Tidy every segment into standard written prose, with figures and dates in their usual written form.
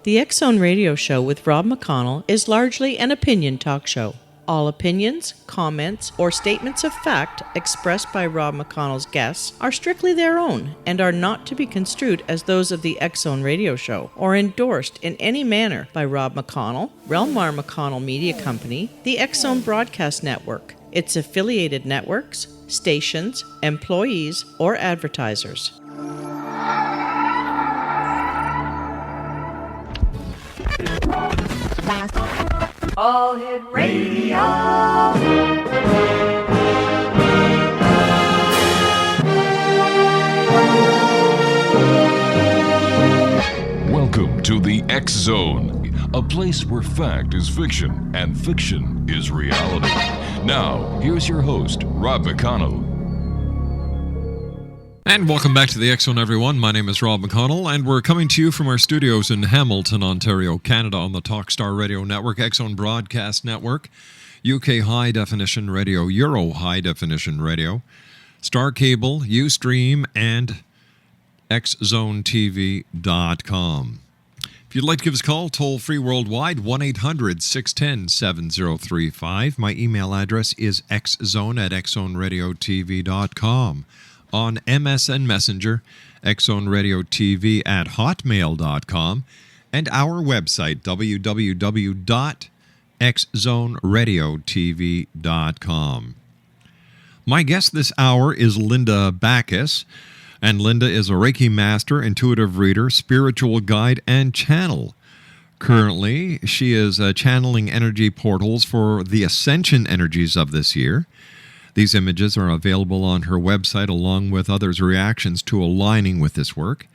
The X Zone Radio Show with Rob McConnell is largely an opinion talk show. All opinions, comments, or statements of fact expressed by Rob McConnell's guests are strictly their own and are not to be construed as those of the X Zone Radio Show or endorsed in any manner by Rob McConnell, Relmar McConnell Media Company, the X Zone Broadcast Network, its affiliated networks, stations, employees, or advertisers. All Hit Radio. Welcome to the X Zone, a place where fact is fiction and fiction is reality. Now, here's your host, Rob McConnell. And welcome back to the X Zone, everyone. My name is Rob McConnell, and we're coming to you from our studios in Hamilton, Ontario, Canada, on the Talkstar Radio Network, X Zone Broadcast Network, UK High Definition Radio, Euro High Definition Radio, Star Cable, Ustream, and xzonetv.com. If you'd like to give us a call, toll-free worldwide, 1-800-610-7035. My email address is xzone@xzoneradiotv.com. On MSN Messenger, xzoneradiotv@hotmail.com, and our website, www.xzoneradiotv.com. My guest this hour is Linda Backus, and Linda is a Reiki master, intuitive reader, spiritual guide, and channel. Currently, she is channeling energy portals for the ascension energies of this year. These images are available on her website along with others' reactions to aligning with this work.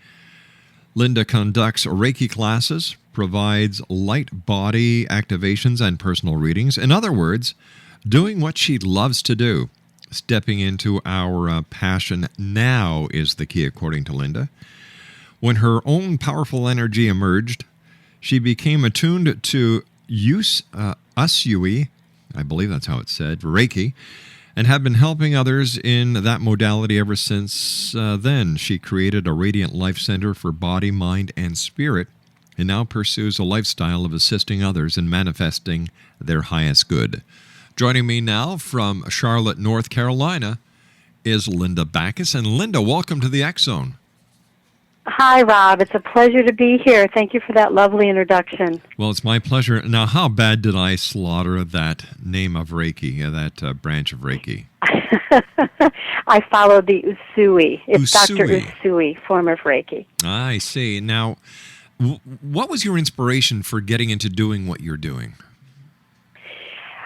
Linda conducts Reiki classes, provides light body activations and personal readings. In other words, doing what she loves to do. Stepping into our passion now is the key, according to Linda. When her own powerful energy emerged, she became attuned to Usui, I believe that's how it's said, Reiki, and have been helping others in that modality ever since then. She created a Radiant Life Center for body, mind, and spirit, and now pursues a lifestyle of assisting others in manifesting their highest good. Joining me now from Charlotte, North Carolina, is Linda Backus. And Linda, welcome to the X Zone. Hi, Rob. It's a pleasure to be here. Thank you for that lovely introduction. Well, it's my pleasure. Now, how bad did I slaughter that name of Reiki, that branch of Reiki? I followed the Usui. It's Usui. Dr. Usui, form of Reiki. I see. Now, what was your inspiration for getting into doing what you're doing?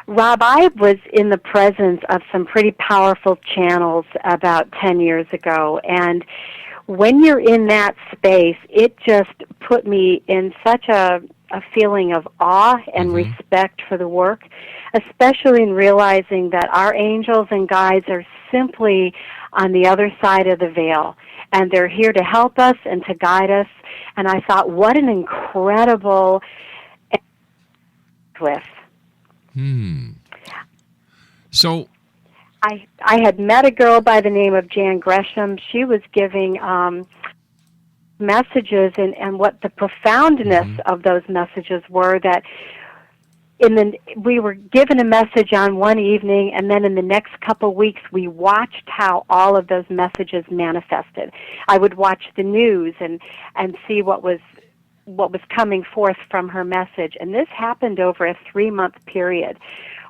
Rob, I was in the presence of some pretty powerful channels about 10 years ago, and when you're in that space, it just put me in such a feeling of awe and respect for the work, especially in realizing that our angels and guides are simply on the other side of the veil, and they're here to help us and to guide us. And I thought, what an incredible twist. So I had met a girl by the name of Jan Gresham. She was giving messages, and what the profoundness of those messages were that we were given a message on one evening, and then in the next couple weeks we watched how all of those messages manifested. I would watch the news and see what was coming forth from her message, and this happened over a 3-month period,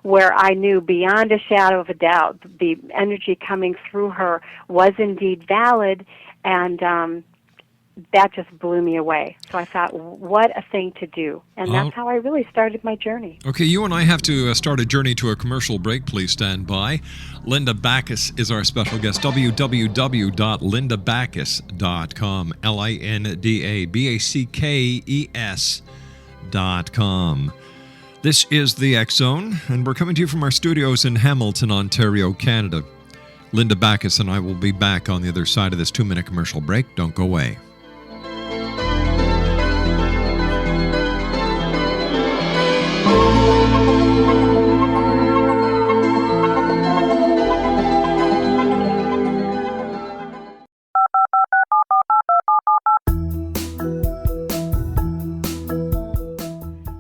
where I knew beyond a shadow of a doubt the energy coming through her was indeed valid, and that just blew me away. So I thought, what a thing to do. And that's how I really started my journey. Okay, you and I have to start a journey to a commercial break. Please stand by. Linda Backus is our special guest. www.lindabackus.com. LINDABACKES.com. This is the X Zone, and we're coming to you from our studios in Hamilton, Ontario, Canada. Linda Backus and I will be back on the other side of this 2-minute commercial break. Don't go away.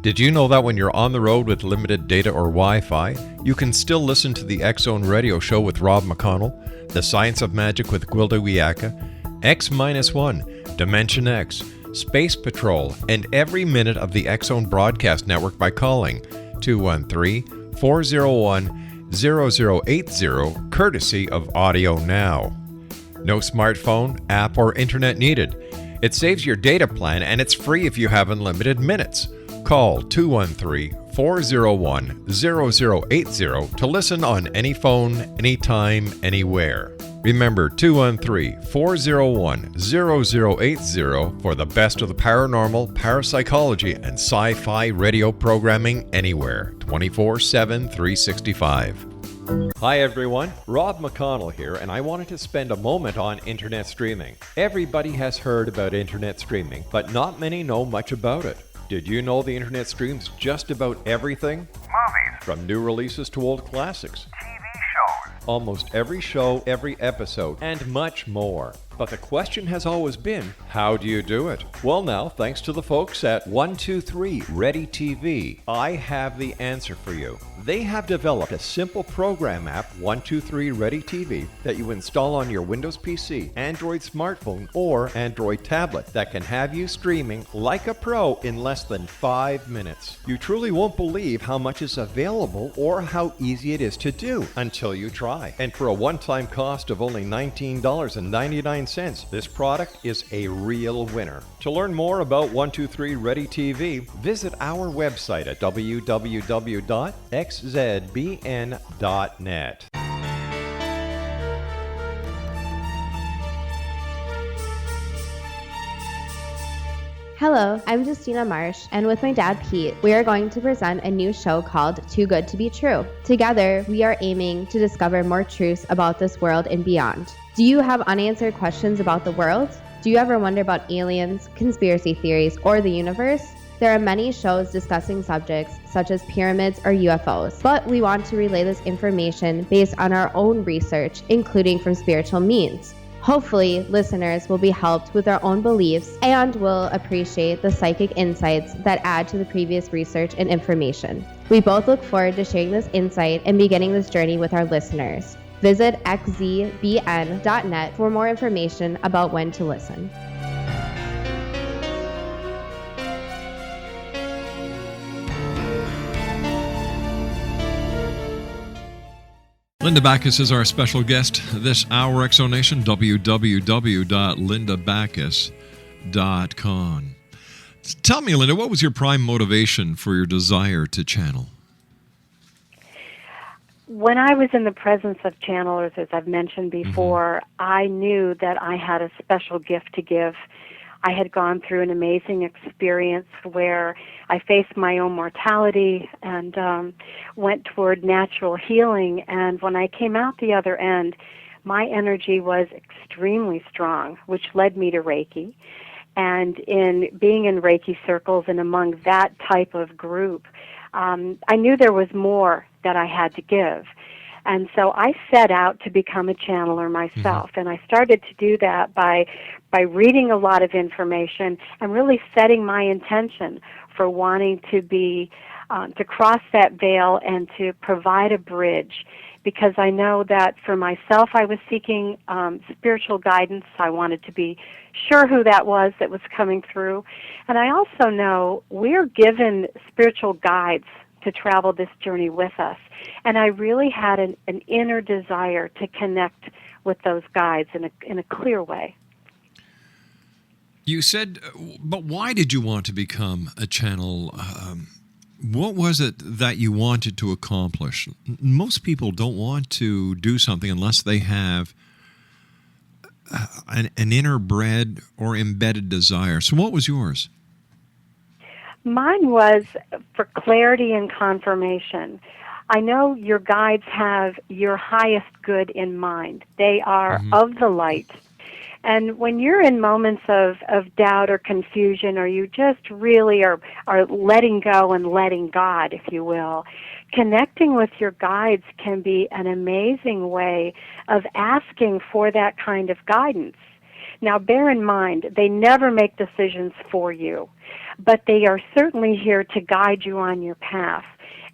Did you know that when you're on the road with limited data or Wi-Fi, you can still listen to the X-Zone Radio Show with Rob McConnell, The Science of Magic with Gwilda Wiyaka, X-1, Dimension X, Space Patrol, and every minute of the X-Zone Broadcast Network by calling 213-401-0080, courtesy of Audio Now. No smartphone, app, or internet needed. It saves your data plan and it's free if you have unlimited minutes. Call 213-401-0080 to listen on any phone, anytime, anywhere. Remember 213-401-0080 for the best of the paranormal, parapsychology, and sci-fi radio programming anywhere, 24/7, 365. Hi everyone, Rob McConnell here, and I wanted to spend a moment on internet streaming. Everybody has heard about internet streaming, but not many know much about it. Did you know the internet streams just about everything? Movies, From new releases to old classics. TV shows, Almost every show, every episode, and much more. But the question has always been, how do you do it? Well now, thanks to the folks at 123 Ready TV, I have the answer for you. They have developed a simple program app, 123 Ready TV, that you install on your Windows PC, Android smartphone, or Android tablet that can have you streaming like a pro in less than 5 minutes. You truly won't believe how much is available or how easy it is to do until you try. And for a one-time cost of only $19.99, this product is a real winner. To learn more about 123 Ready TV, visit our website at www.xzbn.net. Hello, I'm Justina Marsh, and with my dad Pete, we are going to present a new show called Too Good to Be True. Together, we are aiming to discover more truths about this world and beyond. Do you have unanswered questions about the world? Do you ever wonder about aliens, conspiracy theories, or the universe? There are many shows discussing subjects such as pyramids or UFOs, but we want to relay this information based on our own research, including from spiritual means. Hopefully, listeners will be helped with their own beliefs and will appreciate the psychic insights that add to the previous research and information. We both look forward to sharing this insight and beginning this journey with our listeners. Visit xzbn.net for more information about when to listen. Linda Backus is our special guest this hour, Exonation, www.lindabackus.com. Tell me, Linda, what was your prime motivation for your desire to channel? When I was in the presence of channelers, as I've mentioned before, I knew that I had a special gift to give. I had gone through an amazing experience where I faced my own mortality and went toward natural healing. And when I came out the other end, my energy was extremely strong, which led me to Reiki. And in being in Reiki circles and among that type of group, I knew there was more that I had to give. And so I set out to become a channeler myself, and I started to do that by reading a lot of information and really setting my intention for wanting to be to cross that veil and to provide a bridge, because I know that for myself I was seeking spiritual guidance. I wanted to be sure who that was coming through, and I also know we're given spiritual guides to travel this journey with us. And I really had an inner desire to connect with those guides in a clear way. You said, but why did you want to become a channel? What was it that you wanted to accomplish? Most people don't want to do something unless they have an inner bred or embedded desire. So what was yours? Mine was for clarity and confirmation. I know your guides have your highest good in mind. They are of the light. And when you're in moments of doubt or confusion, or you just really are letting go and letting God, if you will, connecting with your guides can be an amazing way of asking for that kind of guidance. Now, bear in mind, they never make decisions for you, but they are certainly here to guide you on your path.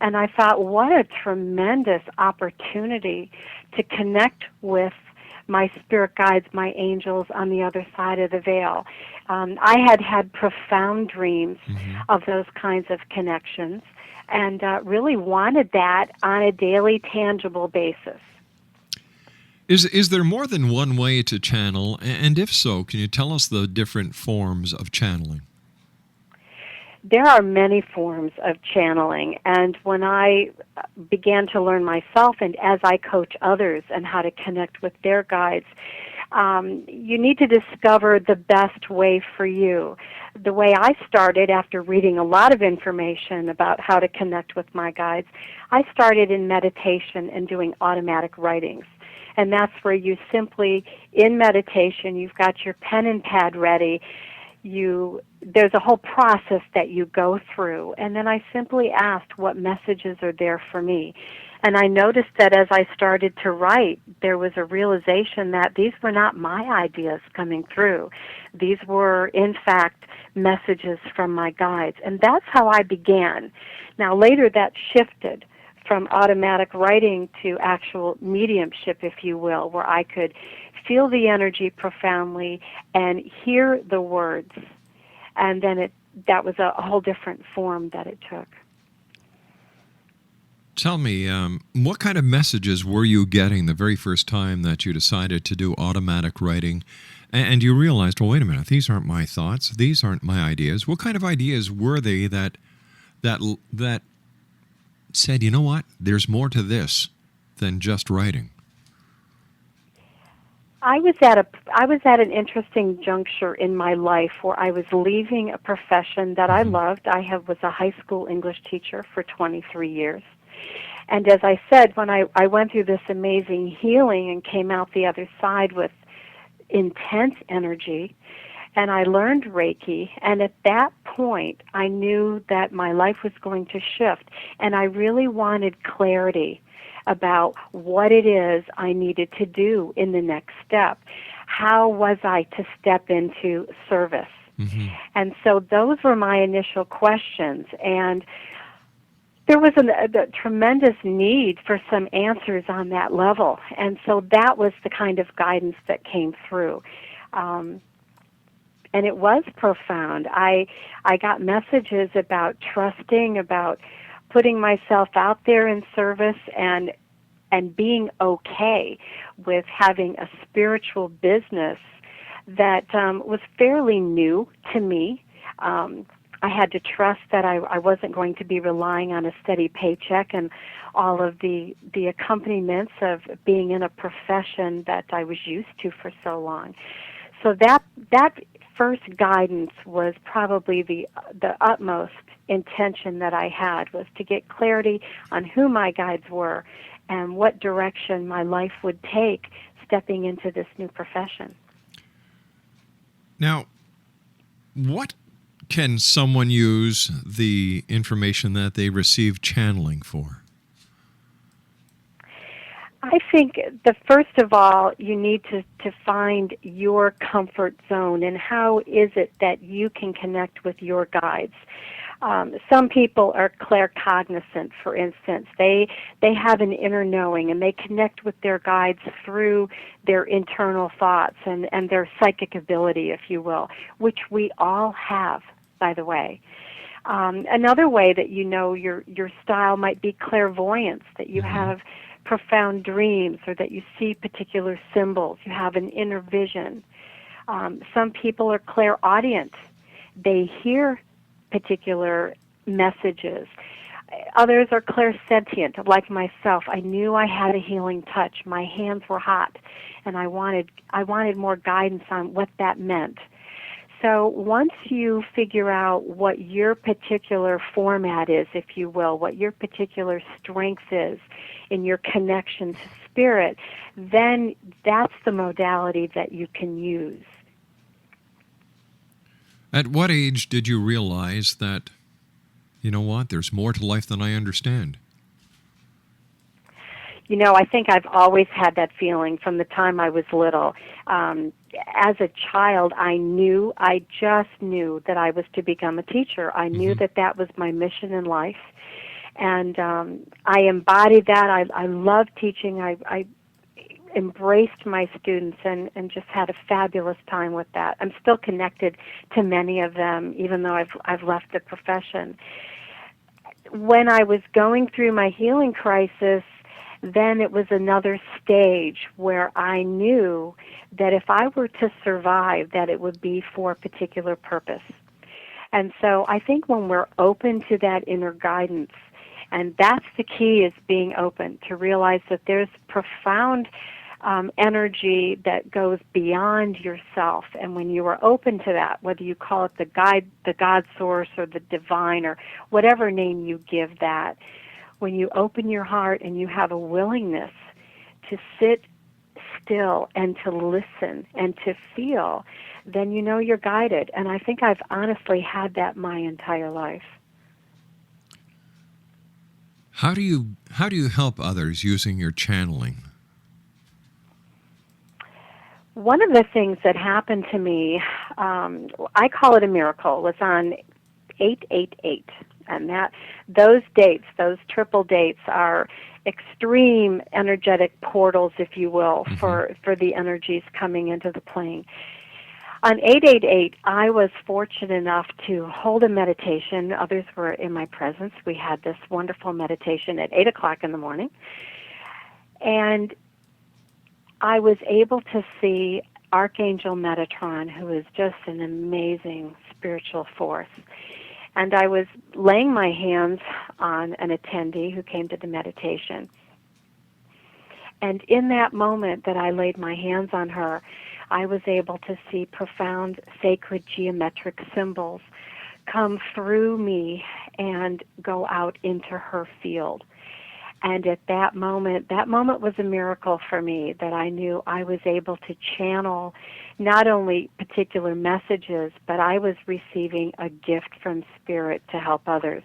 And I thought, what a tremendous opportunity to connect with my spirit guides, my angels on the other side of the veil. I had profound dreams of those kinds of connections, and really wanted that on a daily, tangible basis. Is there more than one way to channel? And if so, can you tell us the different forms of channeling? There are many forms of channeling, and when I began to learn myself and as I coach others and how to connect with their guides, you need to discover the best way for you. The way I started after reading a lot of information about how to connect with my guides, I started in meditation and doing automatic writings. And that's where you simply, in meditation, you've got your pen and pad ready. There's a whole process that you go through. And then I simply asked what messages are there for me. And I noticed that as I started to write, there was a realization that these were not my ideas coming through. These were, in fact, messages from my guides. And that's how I began. Now, later that shifted from automatic writing to actual mediumship, if you will, where I could feel the energy profoundly and hear the words. And then that was a whole different form that it took. Tell me, what kind of messages were you getting the very first time that you decided to do automatic writing? And you realized, well, wait a minute, these aren't my thoughts, these aren't my ideas. What kind of ideas were they that said, you know what, there's more to this than just writing? I was at an interesting juncture in my life where I was leaving a profession that I loved. I was a high school English teacher for 23 years. And as I said, when I went through this amazing healing and came out the other side with intense energy, and I learned Reiki, and at that point I knew that my life was going to shift, and I really wanted clarity about what it is I needed to do in the next step. How was I to step into service? And so those were my initial questions, and there was a tremendous need for some answers on that level, and so that was the kind of guidance that came through. And it was profound. I got messages about trusting, about putting myself out there in service, and being okay with having a spiritual business that was fairly new to me. I had to trust that I wasn't going to be relying on a steady paycheck and all of the accompaniments of being in a profession that I was used to for so long. So that first guidance was probably the utmost intention that I had, was to get clarity on who my guides were and what direction my life would take stepping into this new profession. Now, what can someone use the information that they receive channeling for? I think first of all, you need to find your comfort zone, and how is it that you can connect with your guides. Some people are claircognizant, for instance. They have an inner knowing, and they connect with their guides through their internal thoughts and their psychic ability, if you will, which we all have, by the way. Another way that you know your style might be clairvoyance, that you have profound dreams, or that you see particular symbols. You have an inner vision. Some people are clairaudient. They hear particular messages. Others are clairsentient, like myself. I knew I had a healing touch. My hands were hot, and I wanted more guidance on what that meant. So once you figure out what your particular format is, if you will, what your particular strength is in your connection to spirit, then that's the modality that you can use. At what age did you realize that, you know what, there's more to life than I understand? I think I've always had that feeling from the time I was little. As a child, I just knew that I was to become a teacher. I knew that that was my mission in life. And I embodied that. I love teaching. I embraced my students and just had a fabulous time with that. I'm still connected to many of them, even though I've left the profession. When I was going through my healing crisis, then it was another stage where I knew that if I were to survive, that it would be for a particular purpose. And so I think when we're open to that inner guidance, and that's the key, is being open to realize that there's profound energy that goes beyond yourself. And when you are open to that, whether you call it the God source or the divine or whatever name you give that, when you open your heart and you have a willingness to sit still and to listen and to feel, then you know you're guided. And I think I've honestly had that my entire life. How do you help others using your channeling? One of the things that happened to me, I call it a miracle, was on 888. And those dates, those triple dates, are extreme energetic portals, if you will, for the energies coming into the plane. On 888, I was fortunate enough to hold a meditation. Others were in my presence. We had this wonderful meditation at 8 o'clock in the morning. And I was able to see Archangel Metatron, who is just an amazing spiritual force. And I was laying my hands on an attendee who came to the meditation. And in that moment that I laid my hands on her, I was able to see profound sacred geometric symbols come through me and go out into her field. And at that moment was a miracle for me, that I knew I was able to channel not only particular messages, but I was receiving a gift from Spirit to help others.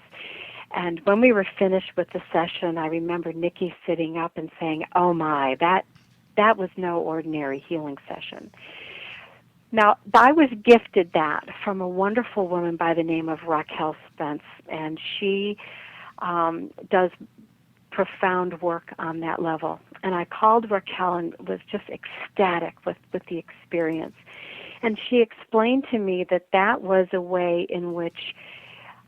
And when we were finished with the session, I remember Nikki sitting up and saying, "Oh my, that was no ordinary healing session." Now, I was gifted that from a wonderful woman by the name of Raquel Spence, and she does profound work on that level. And I called Raquel and was just ecstatic with the experience. And she explained to me that was a way in which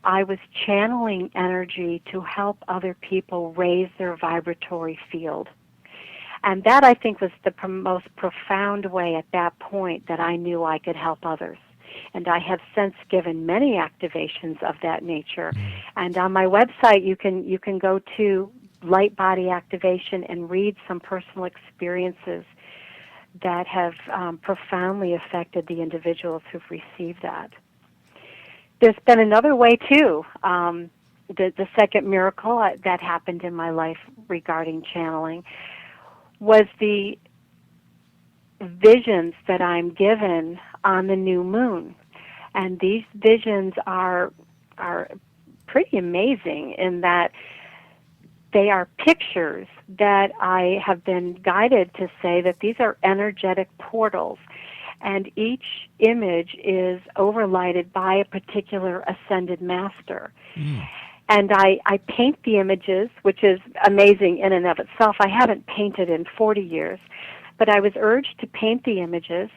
I was channeling energy to help other people raise their vibratory field. And that, I think, was the most profound way at that point that I knew I could help others. And I have since given many activations of that nature. And on my website, you can go to Light Body Activation and read some personal experiences that have profoundly affected the individuals who've received that. There's been another way, too. The second miracle that happened in my life regarding channeling was the visions that I'm given on the new moon. And these visions are pretty amazing in that they are pictures that I have been guided to say that these are energetic portals. And each image is overlighted by a particular ascended master. And I paint the images, which is amazing in and of itself. I haven't painted in 40 years, but I was urged to paint the images,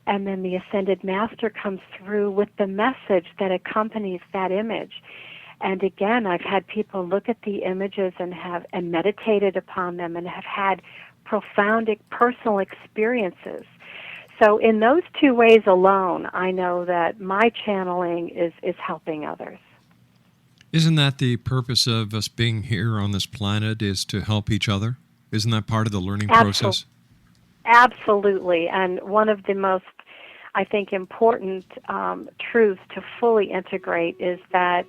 and then the ascended master comes through with the message that accompanies that image. And again, I've had people look at the images and meditated upon them and have had profound personal experiences. So in those two ways alone, I know that my channeling is helping others. Isn't that the purpose of us being here on this planet, is to help each other? Isn't that part of the learning process? Absolutely. And one of the most, I think, important truths to fully integrate is that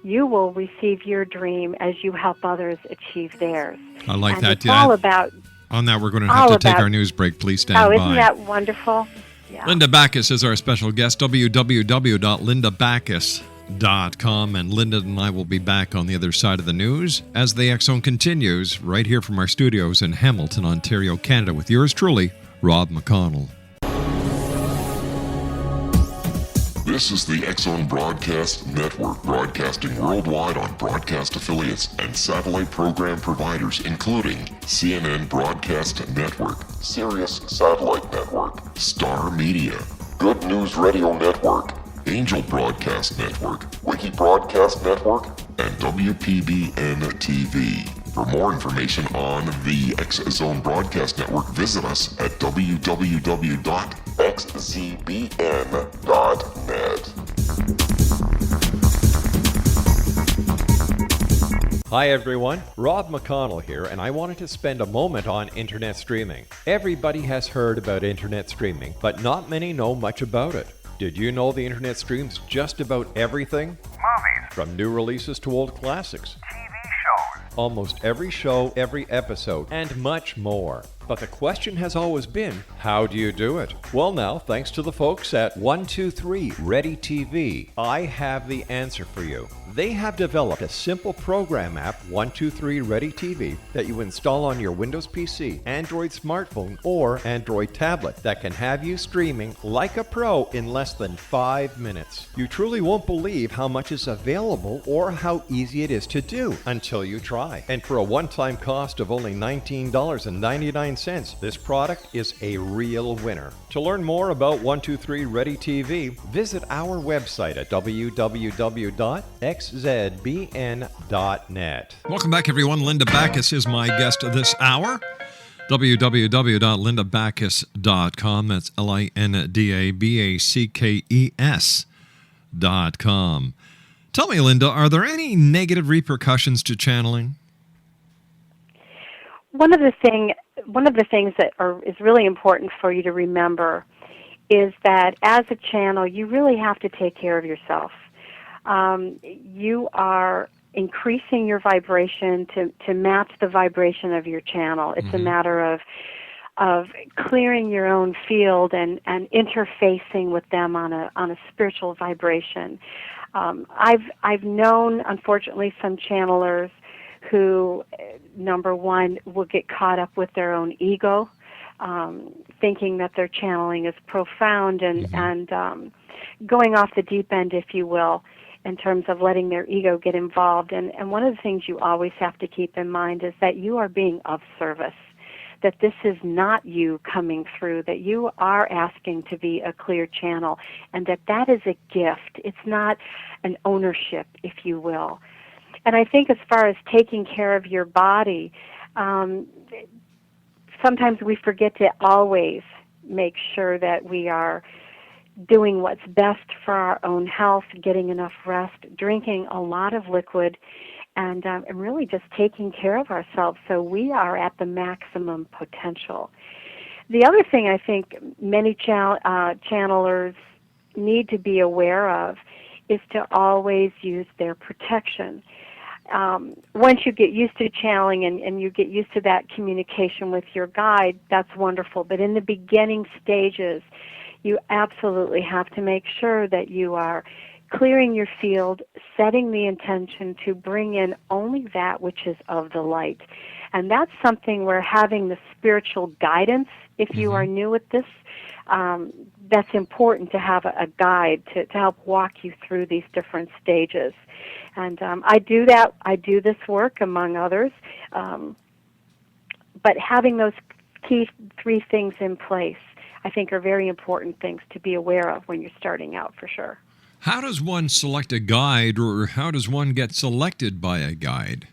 you will receive your dream as you help others achieve theirs. I like and that. It's all about... On that, we're going to have to take our news break. Please stand by. Oh, isn't that wonderful? Yeah. Linda Backus is our special guest. www.lindabackus.com. And Linda and I will be back on the other side of the news as the X Zone continues right here from our studios in Hamilton, Ontario, Canada, with yours truly, Rob McConnell. This is the X Zone Broadcast Network, broadcasting worldwide on broadcast affiliates and satellite program providers, including CNN Broadcast Network, Sirius Satellite Network, Star Media, Good News Radio Network, Angel Broadcast Network, Wiki Broadcast Network, and WPBN TV. For more information on the X Zone Broadcast Network, visit us at www.xzbn.net. Hi everyone, Rob McConnell here, and I wanted to spend a moment on internet streaming. Everybody has heard about internet streaming, but not many know much about it. Did you know the internet streams just about everything? Movies, From new releases to old classics. TV shows, Almost every show, every episode, and much more. But the question has always been, how do you do it? Well now, thanks to the folks at 123 Ready TV, I have the answer for you. They have developed a simple program app, 123 Ready TV, that you install on your Windows PC, Android smartphone, or Android tablet that can have you streaming like a pro in less than 5 minutes. You truly won't believe how much is available or how easy it is to do until you try. And for a one-time cost of only $19.99, this product is a real winner. To learn more about 123 Ready TV, visit our website at www.xzbn.net. Welcome back, everyone. Linda Backus is my guest this hour. www.lindabackus.com. That's LINDABACKES.com. Tell me, Linda, are there any negative repercussions to channeling? One of the things that is really important for you to remember is that as a channel, you really have to take care of yourself. You are increasing your vibration to match the vibration of your channel. It's a matter of clearing your own field and interfacing with them on a spiritual vibration. I've known, unfortunately, some channelers who, number one, will get caught up with their own ego, thinking that their channeling is profound and going off the deep end, if you will, in terms of letting their ego get involved. And one of the things you always have to keep in mind is that you are being of service, that this is not you coming through, that you are asking to be a clear channel, and that is a gift. It's not an ownership, if you will. And I think as far as taking care of your body, sometimes we forget to always make sure that we are doing what's best for our own health, getting enough rest, drinking a lot of liquid, and really just taking care of ourselves so we are at the maximum potential. The other thing I think many channelers need to be aware of is to always use their protection. Once you get used to channeling and you get used to that communication with your guide, that's wonderful. But in the beginning stages, you absolutely have to make sure that you are clearing your field, setting the intention to bring in only that which is of the light. And that's something where having the spiritual guidance, if you are new at this, that's important to have a guide to help walk you through these different stages. And I do this work among others, but having those key 3 things in place, I think, are very important things to be aware of when you're starting out, for sure. How does one select a guide, or how does one get selected by a guide?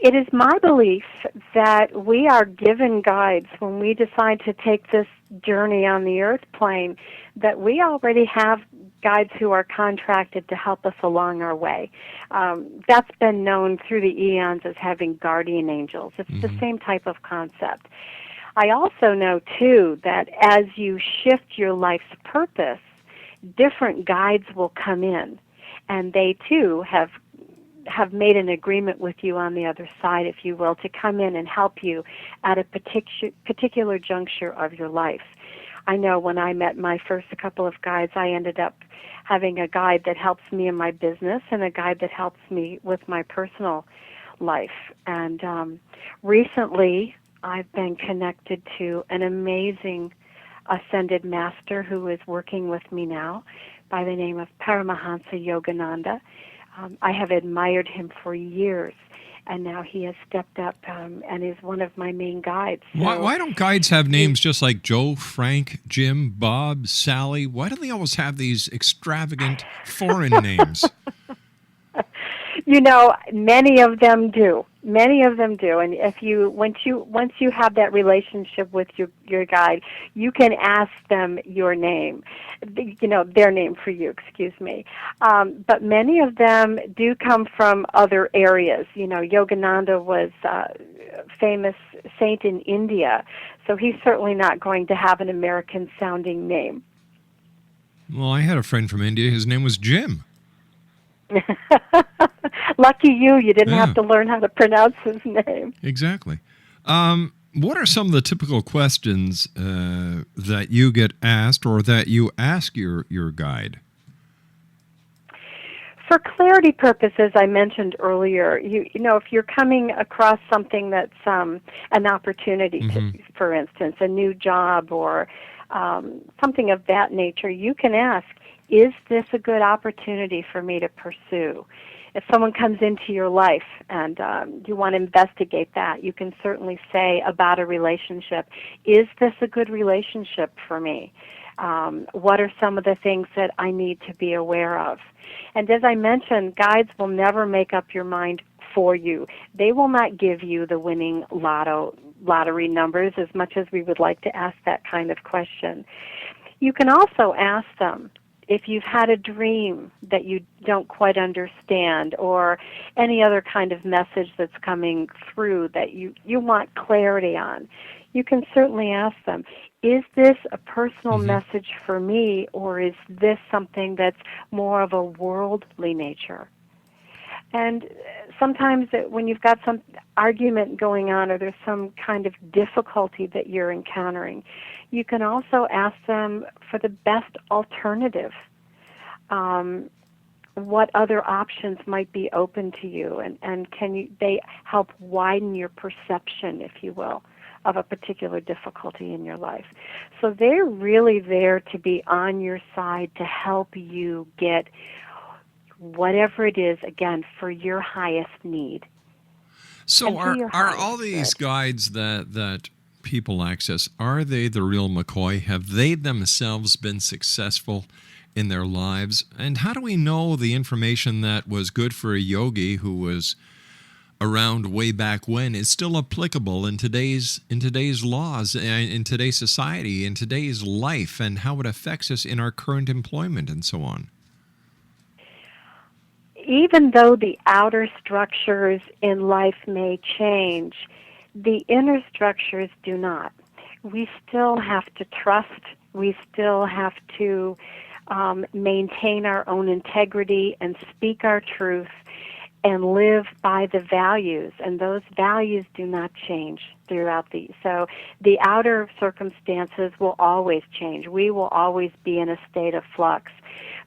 It is my belief that we are given guides when we decide to take this journey on the earth plane, that we already have guides who are contracted to help us along our way. That's been known through the eons as having guardian angels. It's the same type of concept. I also know, too, that as you shift your life's purpose, different guides will come in, and they, too, have made an agreement with you on the other side, if you will, to come in and help you at a particular juncture of your life. I know when I met my first couple of guides, I ended up having a guide that helps me in my business and a guide that helps me with my personal life. And recently, I've been connected to an amazing ascended master who is working with me now by the name of Paramahansa Yogananda. I have admired him for years, and now he has stepped up and is one of my main guides. So Why don't guides have names just like Joe, Frank, Jim, Bob, Sally? Why do they always have these extravagant foreign names? You know, many of them do. Many of them do. And if you once you have that relationship with your guide, you can ask them your name, you know, their name for you. Excuse me. But many of them do come from other areas. You know, Yogananda was a famous saint in India, so he's certainly not going to have an American-sounding name. Well, I had a friend from India. His name was Jim. Lucky you didn't have to learn how to pronounce his name. Exactly. What are some of the typical questions that you get asked or that you ask your guide? For clarity purposes, I mentioned earlier, you know, if you're coming across something that's an opportunity, for instance, a new job or something of that nature, you can ask, is this a good opportunity for me to pursue? If someone comes into your life and you want to investigate that, you can certainly say about a relationship, is this a good relationship for me? What are some of the things that I need to be aware of? And as I mentioned, guides will never make up your mind for you. They will not give you the winning lottery numbers as much as we would like to ask that kind of question. You can also ask them, if you've had a dream that you don't quite understand or any other kind of message that's coming through that you want clarity on, you can certainly ask them, is this a personal message for me or is this something that's more of a worldly nature? And sometimes when you've got some argument going on or there's some kind of difficulty that you're encountering, you can also ask them for the best alternative. What other options might be open to you, and they help widen your perception, if you will, of a particular difficulty in your life. So they're really there to be on your side to help you get whatever it is, again, for your highest need. So are all these guides that people access, are they the real McCoy? Have they themselves been successful in their lives? And how do we know the information that was good for a yogi who was around way back when is still applicable in today's laws, in today's society, in today's life, and how it affects us in our current employment and so on? Even though the outer structures in life may change, the inner structures do not. We still have to trust. We still have to maintain our own integrity and speak our truth and live by the values. And those values do not change throughout these. So the outer circumstances will always change. We will always be in a state of flux.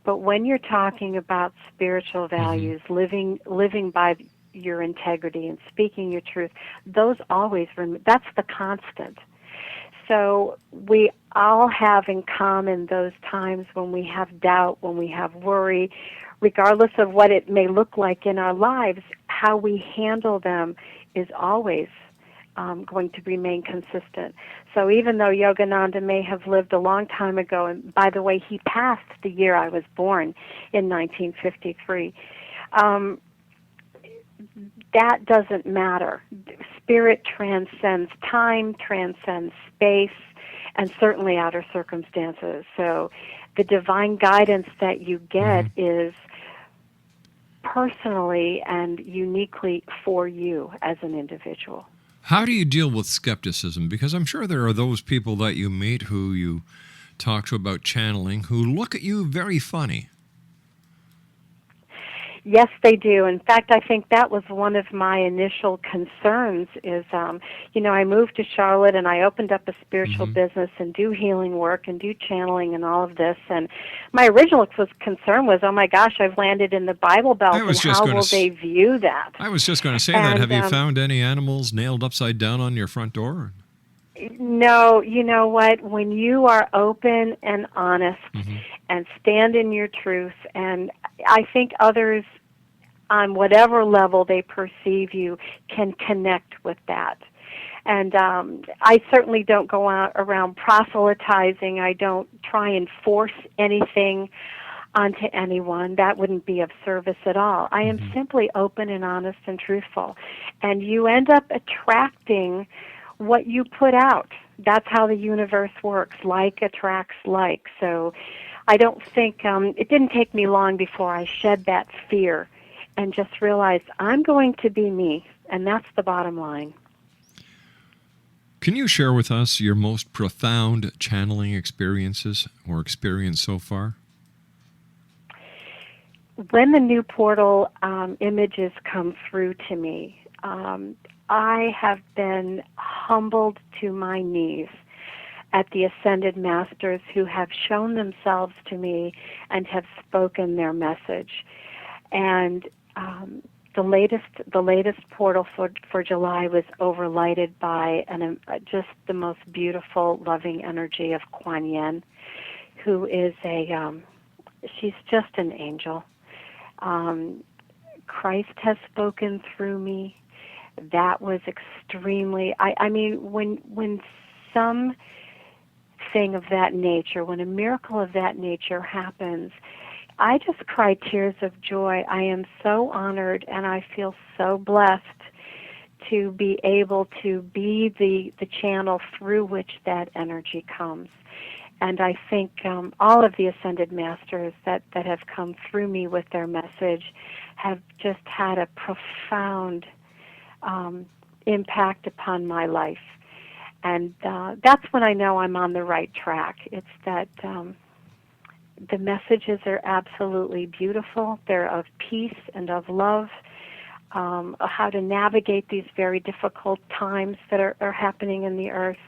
But when you're talking about spiritual values, living by your integrity and speaking your truth, those always that's the constant. So we all have in common those times when we have doubt, when we have worry, regardless of what it may look like in our lives, how we handle them is always going to remain consistent. So even though Yogananda may have lived a long time ago, and by the way, he passed the year I was born in 1953, that doesn't matter. Spirit transcends time, transcends space, and certainly outer circumstances. So the divine guidance that you get is personally and uniquely for you as an individual. How do you deal with skepticism? Because I'm sure there are those people that you meet who you talk to about channeling who look at you very funny. Yes, they do. In fact, I think that was one of my initial concerns is, I moved to Charlotte and I opened up a spiritual business and do healing work and do channeling and all of this. And my original concern was, oh my gosh, I've landed in the Bible Belt, and how will they view that? I was just going to say that. Have you found any animals nailed upside down on your front door? No, you know what? When you are open and honest and stand in your truth, and I think others on whatever level they perceive you can connect with that. And I certainly don't go out around proselytizing. I don't try and force anything onto anyone. That wouldn't be of service at all. I am simply open and honest and truthful. And you end up attracting what you put out. That's how the universe works. Like attracts like. So I don't think, it didn't take me long before I shed that fear and just realized I'm going to be me, and that's the bottom line. Can you share with us your most profound channeling experiences or experience so far? When the new portal images come through to me, I have been humbled to my knees at the Ascended Masters who have shown themselves to me and have spoken their message. And the latest portal for July was overlighted by just the most beautiful, loving energy of Kuan Yin, who is she's just an angel. Christ has spoken through me. That was extremely, I mean, when some thing of that nature, when a miracle of that nature happens, I just cry tears of joy. I am so honored, and I feel so blessed to be able to be the channel through which that energy comes. And I think all of the Ascended Masters that have come through me with their message have just had a profound impact upon my life. And that's when I know I'm on the right track. It's that the messages are absolutely beautiful. They're of peace and of love, how to navigate these very difficult times that are happening in the earth.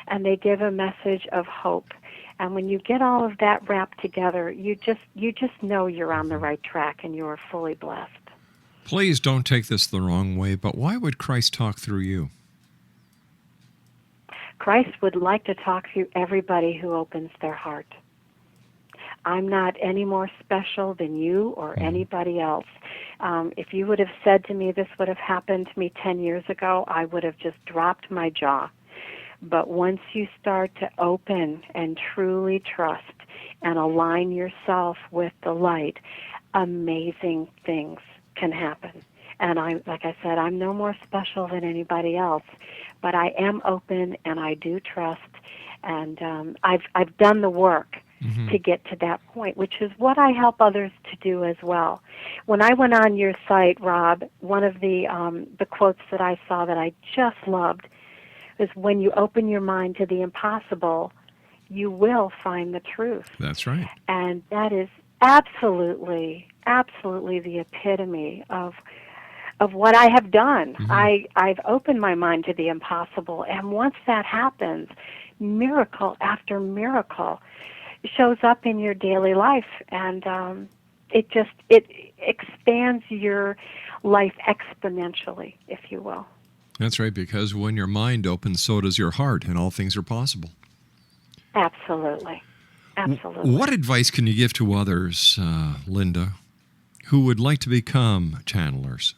And they give a message of hope. And when you get all of that wrapped together, you just know you're on the right track and you are fully blessed. Please don't take this the wrong way, but why would Christ talk through you? Christ would like to talk through everybody who opens their heart. I'm not any more special than you or anybody else. If you would have said to me this would have happened to me 10 years ago, I would have just dropped my jaw. But once you start to open and truly trust and align yourself with the light, amazing things can happen. And like I said, I'm no more special than anybody else, but I am open and I do trust, and I've done the work to get to that point, which is what I help others to do as well. When I went on your site, Rob, one of the quotes that I saw that I just loved is, when you open your mind to the impossible, you will find the truth. That's right. And that is absolutely the epitome of what I have done. I've opened my mind to the impossible, and once that happens, miracle after miracle shows up in your daily life, and it expands your life exponentially, if you will. That's right, because when your mind opens, so does your heart, and all things are possible. Absolutely. Absolutely. What advice can you give to others, Linda, who would like to become channelers?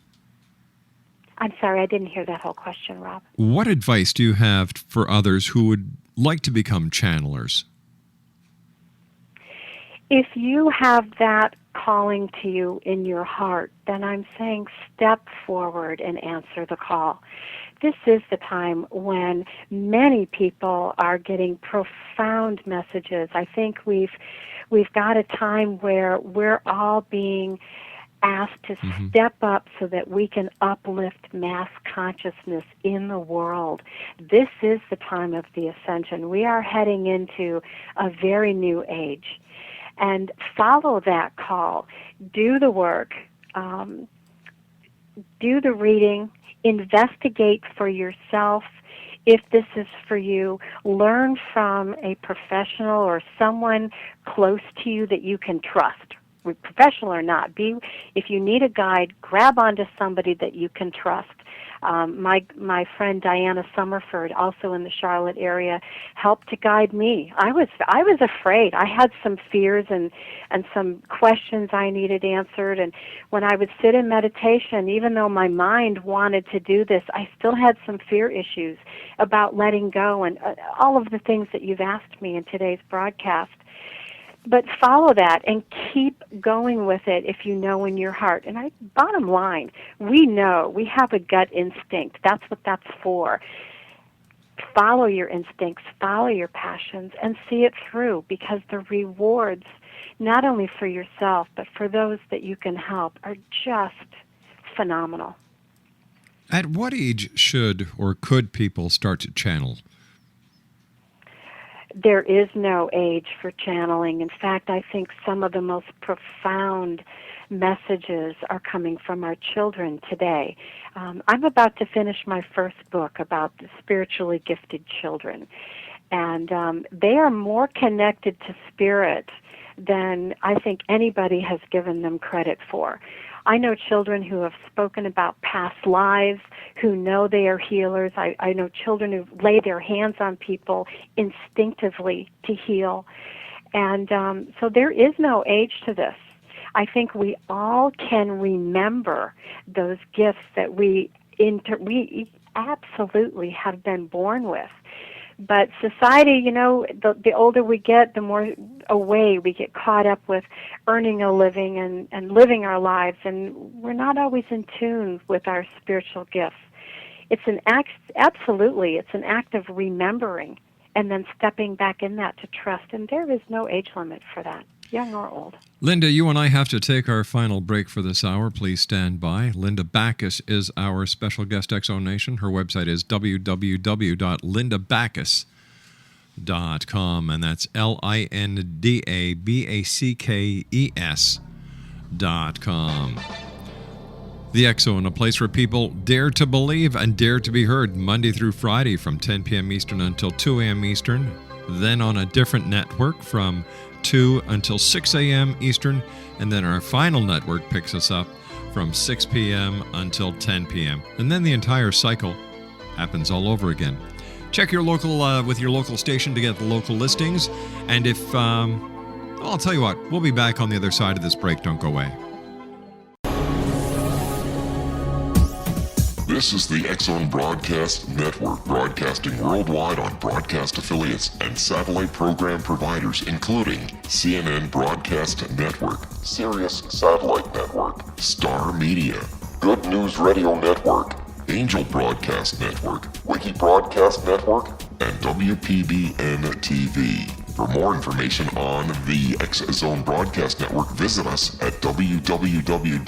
I'm sorry, I didn't hear that whole question, Rob. What advice do you have for others who would like to become channelers? If you have that calling to you in your heart, then I'm saying step forward and answer the call. This is the time when many people are getting profound messages. I think we've got a time where we're all being asked to step up so that we can uplift mass consciousness in the world. This is the time of the ascension. We are heading into a very new age. And follow that call. Do the work. do the reading, investigate for yourself if this is for you. Learn from a professional or someone close to you that you can trust, professional or not. If you need a guide, grab onto somebody that you can trust. My friend Diana Summerford, also in the Charlotte area, helped to guide me. I was afraid. I had some fears and some questions I needed answered. And when I would sit in meditation, even though my mind wanted to do this, I still had some fear issues about letting go and all of the things that you've asked me in today's broadcast. But follow that and keep going with it if you know in your heart. And bottom line, we know, we have a gut instinct. That's what that's for. Follow your instincts, follow your passions, and see it through, because the rewards, not only for yourself, but for those that you can help, are just phenomenal. At what age should or could people start to channel? There is no age for channeling. In fact, I think some of the most profound messages are coming from our children today. I'm about to finish my first book about the spiritually gifted children, and they are more connected to spirit than I think anybody has given them credit for. I know children who have spoken about past lives, who know they are healers. I know children who lay their hands on people instinctively to heal. And so there is no age to this. I think we all can remember those gifts that we absolutely have been born with. But society, the older we get, the more away we get caught up with earning a living and living our lives, and we're not always in tune with our spiritual gifts. It's an act of remembering and then stepping back in that to trust, and there is no age limit for that, young or old. Linda, you and I have to take our final break for this hour. Please stand by. Linda Backus is our special guest, X Zone Nation. Her website is www.lindabackus.com, and that's LINDABACKES.com. The X Zone, a place where people dare to believe and dare to be heard, Monday through Friday from 10 p.m. Eastern until 2 a.m. Eastern, then on a different network from 2 until 6 a.m. Eastern, and then our final network picks us up from 6 p.m. until 10 p.m. And then the entire cycle happens all over again. Check your local with your local station to get the local listings. And if I'll tell you what, we'll be back on the other side of this break. Don't go away. This is the X Zone Broadcast Network, broadcasting worldwide on broadcast affiliates and satellite program providers, including CNN Broadcast Network, Sirius Satellite Network, Star Media, Good News Radio Network, Angel Broadcast Network, Wiki Broadcast Network, and WPBN TV. For more information on the X Zone Broadcast Network, visit us at www.xzbn.net.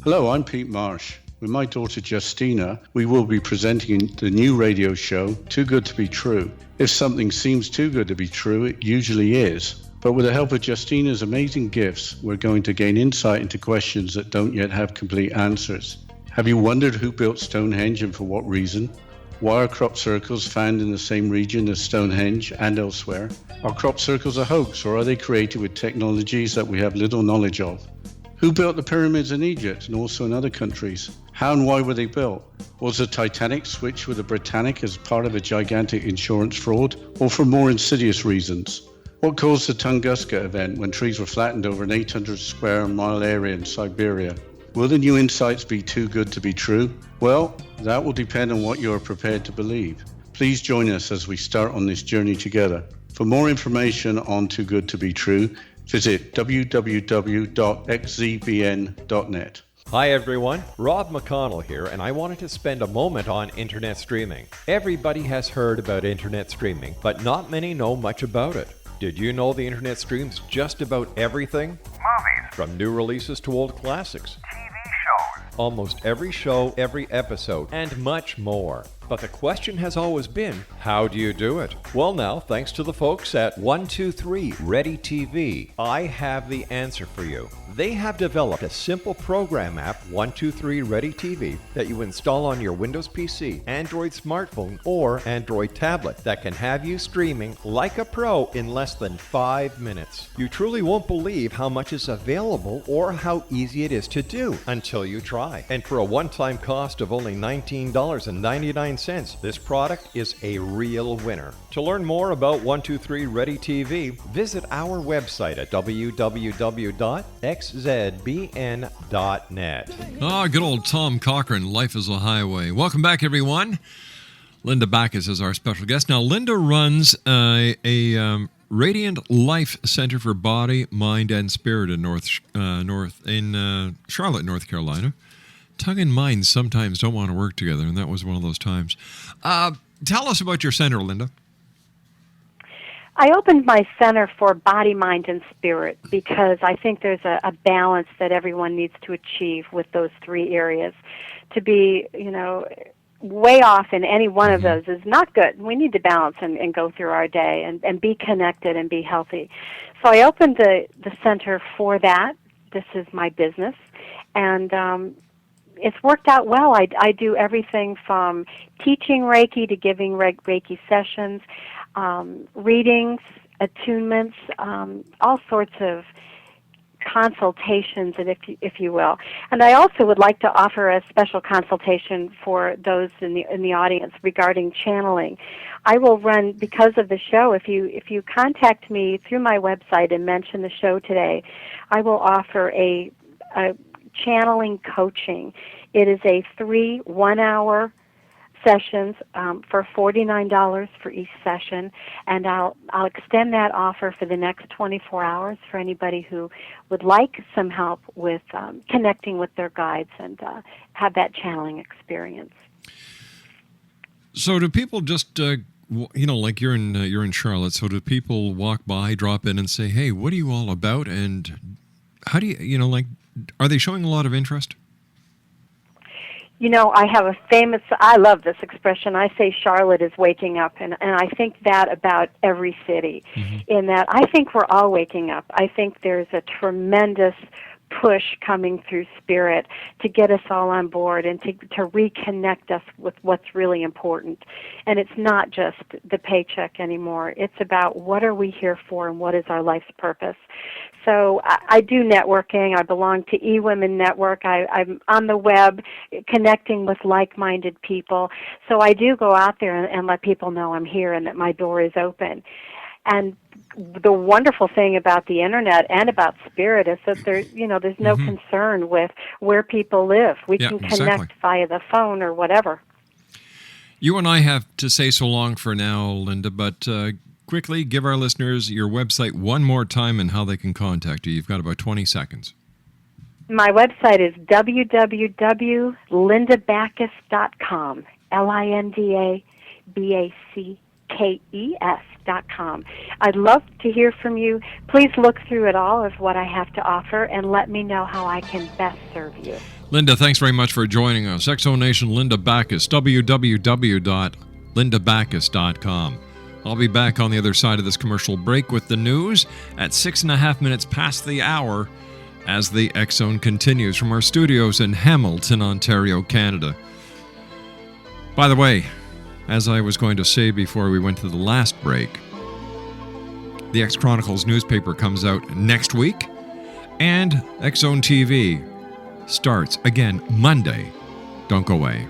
Hello, I'm Pete Marsh. With my daughter Justina, we will be presenting the new radio show, Too Good to Be True. If something seems too good to be true, it usually is. But with the help of Justina's amazing gifts, we're going to gain insight into questions that don't yet have complete answers. Have you wondered who built Stonehenge and for what reason? Why are crop circles found in the same region as Stonehenge and elsewhere? Are crop circles a hoax, or are they created with technologies that we have little knowledge of? Who built the pyramids in Egypt and also in other countries? How and why were they built? Was the Titanic switched with the Britannic as part of a gigantic insurance fraud, or for more insidious reasons? What caused the Tunguska event when trees were flattened over an 800 square mile area in Siberia? Will the new insights be too good to be true? Well, that will depend on what you are prepared to believe. Please join us as we start on this journey together. For more information on Too Good to Be True, visit www.xzbn.net. Hi everyone, Rob McConnell here, and I wanted to spend a moment on internet streaming. Everybody has heard about internet streaming, but not many know much about it. Did you know the internet streams just about everything? Movies, From new releases to old classics. TV shows, Almost every show, every episode, and much more. But the question has always been, how do you do it? Well, now, thanks to the folks at 123 Ready TV, I have the answer for you. They have developed a simple program app, 123 Ready TV, that you install on your Windows PC, Android smartphone, or Android tablet that can have you streaming like a pro in less than 5 minutes. You truly won't believe how much is available or how easy it is to do until you try. And for a one-time cost of only $19.99, this product is a real winner. To learn more about 123 Ready TV, visit our website at www.xzbn.net. Ah, good old Tom Cochran, Life is a Highway. Welcome back, everyone. Linda Backus is our special guest. Now, Linda runs a Radiant Life Center for Body, Mind, and Spirit in Charlotte, North Carolina. Tongue and mind sometimes don't want to work together, and that was one of those times. Tell us about your center, Linda. I opened my center for body, mind, and spirit because I think there's a balance that everyone needs to achieve with those three areas. To be, way off in any one of those is not good. We need to balance and go through our day and be connected and be healthy. So I opened the center for that. This is my business. And it's worked out well. I do everything from teaching Reiki to giving Reiki sessions, readings, attunements, all sorts of consultations, and if you will. And I also would like to offer a special consultation for those in the audience regarding channeling. I will run, because of the show, if you contact me through my website and mention the show today, I will offer a channeling coaching. It is a 3 1-hour sessions for $49 for each session, and I'll extend that offer for the next 24 hours for anybody who would like some help with connecting with their guides and have that channeling experience. So do people just like you're in Charlotte, so do people walk by, drop in and say, hey, what are you all about, and how do you are they showing a lot of interest? I have I love this expression. I say Charlotte is waking up, and I think that about every city, in that I think we're all waking up. I think there's a tremendous push coming through spirit to get us all on board and to reconnect us with what's really important. And it's not just the paycheck anymore. It's about what are we here for and what is our life's purpose. So I do networking. I belong to eWomen Network. I'm on the web connecting with like-minded people. So I do go out there and let people know I'm here and that my door is open. And the wonderful thing about the internet and about spirit is that there's no concern with where people live. We can connect via the phone or whatever. You and I have to say so long for now, Linda, but quickly give our listeners your website one more time and how they can contact you. You've got about 20 seconds. My website is www.lindabackus.com, LINDABACKES.com. I'd love to hear from you. Please look through it all of what I have to offer and let me know how I can best serve you. Linda, thanks very much for joining us. Exo Nation, Linda Backus, www.lindabackus.com. I'll be back on the other side of this commercial break with the news at 6.5 minutes past the hour as the X Zone continues from our studios in Hamilton, Ontario, Canada. By the way, as I was going to say before we went to the last break, the X Chronicles newspaper comes out next week, and X Zone TV starts again Monday. Don't go away.